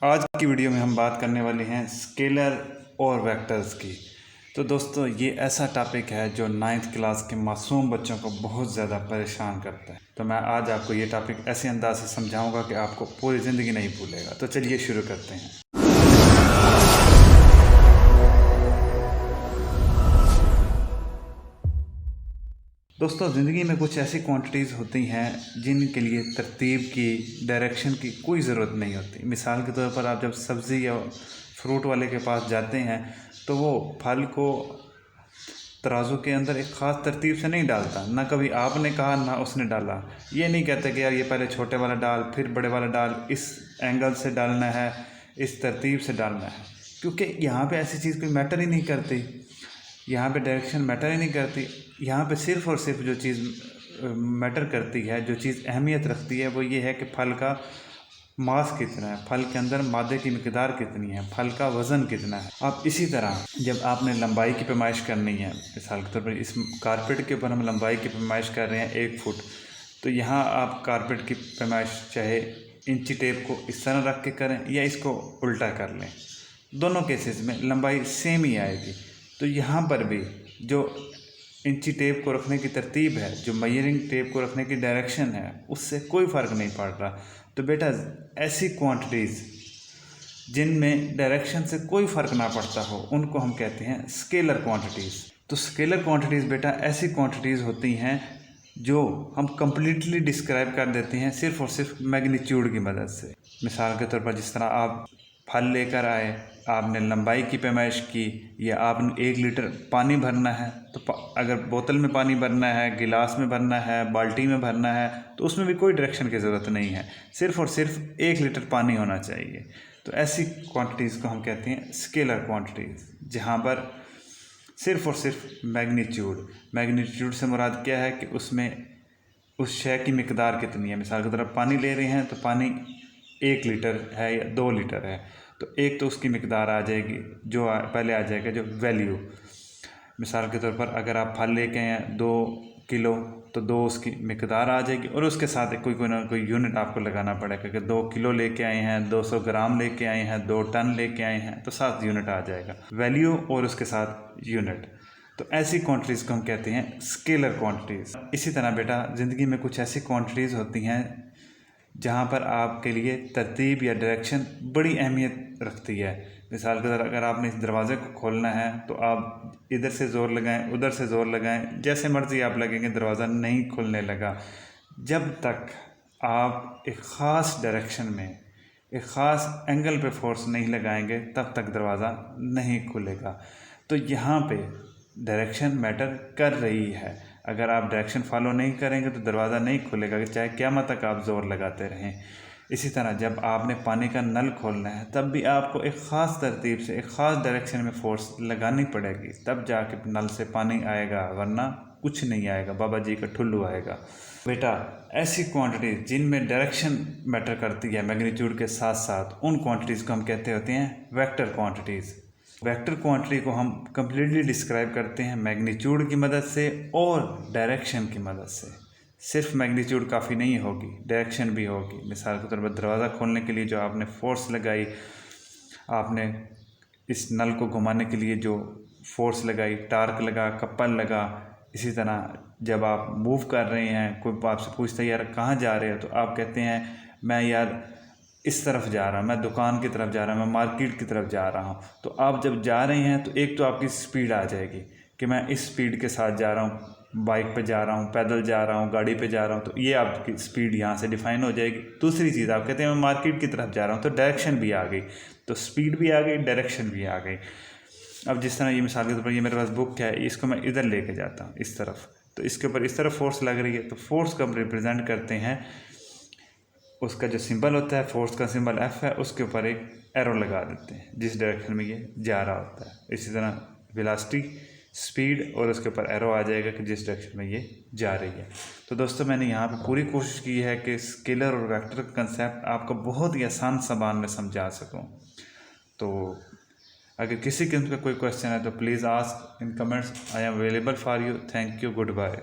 आज की वीडियो में हम बात करने वाले हैं स्केलर और वेक्टर्स की। तो दोस्तों ये ऐसा टॉपिक है जो 9th क्लास के मासूम बच्चों को बहुत ज़्यादा परेशान करता है। तो मैं आज आपको ये टॉपिक ऐसे अंदाज से समझाऊंगा कि आपको पूरी ज़िंदगी नहीं भूलेगा। तो चलिए शुरू करते हैं। दोस्तों ज़िंदगी में कुछ ऐसी क्वांटिटीज़ होती हैं जिनके लिए तरतीब की, डायरेक्शन की कोई ज़रूरत नहीं होती। मिसाल के तौर पर आप जब सब्ज़ी या फ्रूट वाले के पास जाते हैं तो वो फल को तराजू के अंदर एक ख़ास तरतीब से नहीं डालता। ना कभी आपने कहा ना उसने डाला। ये नहीं कहता कि यार ये पहले छोटे वाला डाल फिर बड़े वाला डाल, इस एंगल से डालना है, इस तरतीब से डालना है, क्योंकि यहाँ पे ऐसी चीज़ कोई मैटर ही नहीं करती। यहाँ पे डायरेक्शन मैटर ही नहीं करती। यहाँ पे सिर्फ़ और सिर्फ जो चीज़ मैटर करती है, जो चीज़ अहमियत रखती है, वो ये है कि फल का मास कितना है, फल के अंदर मादे की मिकदार कितनी है, फल का वज़न कितना है। अब इसी तरह जब आपने लंबाई की पैमाइश करनी है, मिसाल के तौर पर इस कारपेट के ऊपर हम लंबाई की पैमाइश कर रहे हैं 1 फुट, तो यहाँ आप कारपेट की पैमाइश चाहे इंची टेप को इस तरह रख के करें या इसको उल्टा कर लें, दोनों केसेस में लंबाई सेम ही आएगी। तो यहाँ पर भी जो इंची टेप को रखने की तरतीब है, जो मेजरिंग टेप को रखने की डायरेक्शन है, उससे कोई फ़र्क नहीं पड़ रहा। तो बेटा ऐसी क्वांटिटीज़ जिनमें डायरेक्शन से कोई फ़र्क ना पड़ता हो, उनको हम कहते हैं स्केलर क्वांटिटीज़। तो स्केलर क्वांटिटीज़ बेटा ऐसी क्वांटिटीज़ होती हैं जो हम कम्प्लीटली डिस्क्राइब कर देते हैं सिर्फ़ और सिर्फ मैग्नीट्यूड की मदद से। मिसाल के तौर पर जिस तरह आप फल लेकर आए, आपने लंबाई की पैमाइश की, या आपने 1 लीटर पानी भरना है, तो अगर बोतल में पानी भरना है, गिलास में भरना है, बाल्टी में भरना है, तो उसमें भी कोई डायरेक्शन की ज़रूरत नहीं है, सिर्फ़ और सिर्फ 1 लीटर पानी होना चाहिए। तो ऐसी क्वांटिटीज़ को हम कहते हैं स्केलर क्वांटिटीज़, जहाँ पर सिर्फ़ और सिर्फ मैग्नीट्यूड से मुराद क्या है कि उसमें उस शय की मिकदार कितनी है। मिसाल की तरफ पानी ले रहे हैं तो पानी 1 लीटर है या 2 लीटर है, तो एक तो उसकी मिकदार आ जाएगी, जो पहले आ जाएगा जो वैल्यू। मिसाल के तौर पर अगर आप फल लेके आए हैं 2 किलो, तो 2 उसकी मिकदार आ जाएगी, और उसके साथ कोई ना कोई यूनिट आपको लगाना पड़ेगा कि 2 किलो लेके आए हैं, 200 ग्राम लेके आए हैं, 2 टन लेके आए हैं, तो 7 यूनिट आ जाएगा, वैल्यू और उसके साथ यूनिट। तो ऐसी क्वांटिटीज़ को हम कहते हैं स्केलर क्वांटिटीज़। इसी तरह बेटा ज़िंदगी में कुछ ऐसी क्वांटिटीज़ होती हैं जहाँ पर आपके लिए तरतीब या डायरेक्शन बड़ी अहमियत रखती है। मिसाल के तौर अगर आपने इस दरवाज़े को खोलना है तो आप इधर से ज़ोर लगाएं, उधर से ज़ोर लगाएं, जैसे मर्ज़ी आप लगेंगे दरवाज़ा नहीं खुलने लगा। जब तक आप एक ख़ास डायरेक्शन में एक ख़ास एंगल पे फोर्स नहीं लगाएंगे तब तक दरवाज़ा नहीं खुलेगा। तो यहाँ पे डायरेक्शन मैटर कर रही है। अगर आप डायरेक्शन फॉलो नहीं करेंगे तो दरवाज़ा नहीं खुलेगा, चाहे क़यामत तक आप ज़ोर लगाते रहें। इसी तरह जब आपने पानी का नल खोलना है तब भी आपको एक ख़ास तरतीब से एक ख़ास डायरेक्शन में फ़ोर्स लगानी पड़ेगी, तब जाके नल से पानी आएगा, वरना कुछ नहीं आएगा, बाबा जी का ठुल्लू आएगा। बेटा ऐसी क्वांटिटी जिनमें डायरेक्शन मैटर करती है मैग्नीट्यूड के साथ साथ, उन क्वांटिटीज़ को हम कहते होते हैं वेक्टर क्वांटिटीज़। वेक्टर क्वांटिटी को हम कम्प्लीटली डिस्क्राइब करते हैं मैग्नीट्यूड की मदद से और डायरेक्शन की मदद से। सिर्फ मैग्नीट्यूड काफ़ी नहीं होगी, डायरेक्शन भी होगी। मिसाल के तौर पर दरवाज़ा खोलने के लिए जो आपने फोर्स लगाई, आपने इस नल को घुमाने के लिए जो फोर्स लगाई, टार्क लगा, कपल लगा। इसी तरह जब आप मूव कर रहे हैं, कोई आपसे पूछता है यार कहाँ जा रहे हो, तो आप कहते हैं मैं यार इस तरफ जा रहा हूँ, मैं दुकान की तरफ जा रहा हूँ, मैं मार्केट की तरफ जा रहा हूँ। तो आप जब जा रहे हैं तो एक तो आपकी स्पीड आ जाएगी कि मैं इस स्पीड के साथ जा रहा हूँ, बाइक पे जा रहा हूँ, पैदल जा रहा हूँ, गाड़ी पे जा रहा हूँ, तो ये आपकी स्पीड यहाँ से डिफाइन हो जाएगी। दूसरी चीज़ आप कहते हैं मैं मार्केट की तरफ जा रहा हूँ, तो डायरेक्शन भी आ गई, तो स्पीड भी आ गई, डायरेक्शन भी आ गई। अब जिस तरह ये मिसाल के तौर पर ये मेरे पास बुक है, इसको मैं इधर लेके जाता हूँ इस तरफ, तो इसके ऊपर इस तरफ फोर्स लग रही है, तो फोर्स को हम रिप्रेजेंट करते हैं, उसका जो सिंबल होता है, फोर्स का सिंबल F है, उसके ऊपर एक एरो लगा देते हैं जिस डायरेक्शन में ये जा रहा होता है। इसी तरह वेलोसिटी, स्पीड, और उसके ऊपर एरो आ जाएगा कि जिस डायरेक्शन में ये जा रही है। तो दोस्तों मैंने यहाँ पे पूरी कोशिश की है कि स्केलर और वेक्टर का कंसेप्ट आपको बहुत ही आसान ज़बान में समझा सकूँ। तो अगर किसी किस्म का कोई क्वेश्चन है तो please ask in comments. I am available for you. Thank you, good bye.